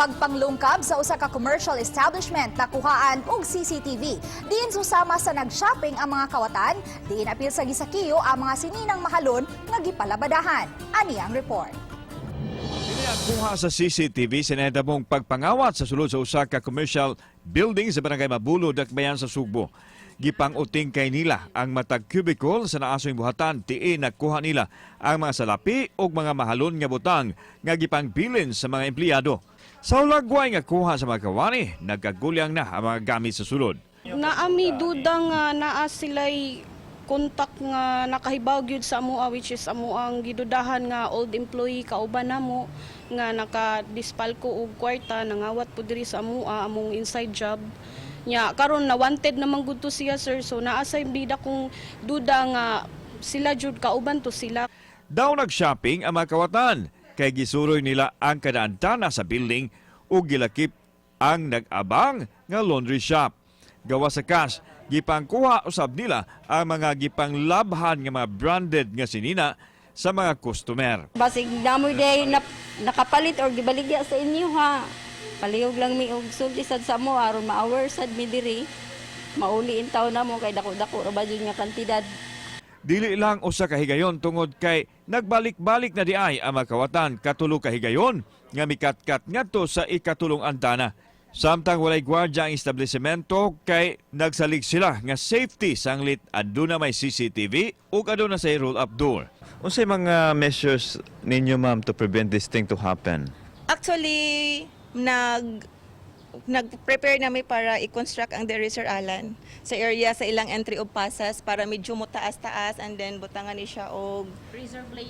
Pagpanglungkab sa usa ka commercial establishment nakuhaan og CCTV. Diin susama sa nag-shopping ang mga kawatan, diin apil sa gisakiyo ang mga sininang mahalon nga gipalabadahan. Ani ang report. Kuha sa CCTV sinahitabong pagpangawat sa sulod sa usa ka commercial building sa Barangay Mabulo, Dakbayan sa Sugbo. Gipang-uting kay nila ang matag cubicle sa naasoy buhatan, tiin nakuha nila ang mga salapi o mga mahalon nga butang nga gipangbilin sa mga empleyado. Sa ulagway nga kuha sa mga kawani, nagkagulyang na ang mga gamit sa sulod. Naami duda nga naa sila'y kontak nga nakahibaw gyud sa amoa, which is amo ang gidudahan nga old employee kauban namo nga nakadispal ko og kwarta, nangawat po diri sa amoa among inside job. Nya karon na wanted naman gud to siya, sir, so naasay bida kong duda nga sila jud kauban to sila. Daw nag-shopping ang mga kawatan kay gisuroy nila ang kadaantana sa building ug gilakip ang nag-abang nga laundry shop. Gawa sa cash, gipangkuha usab nila ang mga gipanglabhan nga mga branded nga sinina sa mga customer. Basig damoy day nakapalit or gibaligya sa inyo ha. Palihog lang mi og sulti sad sa mo aron ma-hour sad mi diri. Mauli in taon na mo kay dako-dako ra ba jud nga kantidad. Dili lang usa ka higayon tungod kay nagbalik-balik na diay ang mga kawatan katulo ka higayon nga mikatkat ngadto sa ikatulong antana. Samtang walay gwardya ang establishmento kay nagsalig sila nga safety sanglit aduna may CCTV ug aduna say roll-up door. Unsay mga measures ninyo, ma'am, to prevent this thing to happen? Actually, nag-prepare namin para i-construct ang dere Sir Alan sa area sa ilang entry of passes para medyo mo taas-taas, and then butangan ni siya og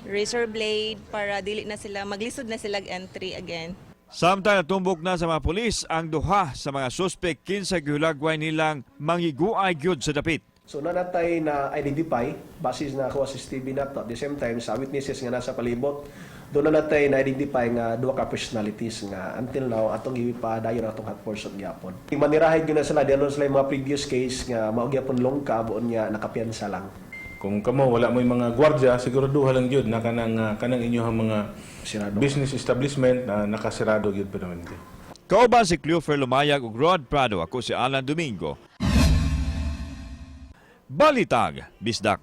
razor blade para dili na sila maglisod na sila entry again. Samtang natumbok na sa mga pulis ang duha sa mga suspek kinsa gihulagway nilang manghiguay gyud sa dapit. So natay na identify basis na kuha sa CCTV nato. At the same time sa witnesses nga nasa palibot, doon na natay na identify nga duha ka personalities nga until now atong ipadayon atong hot pursuit gyapon. Manirahay gyud na sila dinon sila mga previous case nga mao gyapon longkab on nga nakapiyansa lang. Kung kamo wala mo yung mga gwardiya, siguraduha lang yun na kanang inyong mga Sirado. business establishment na nakasirado yun permanente. Kauban si Cleofer Lumayag ug Rod Prado, ako si Alan Domingo. Balitag, Bisdak.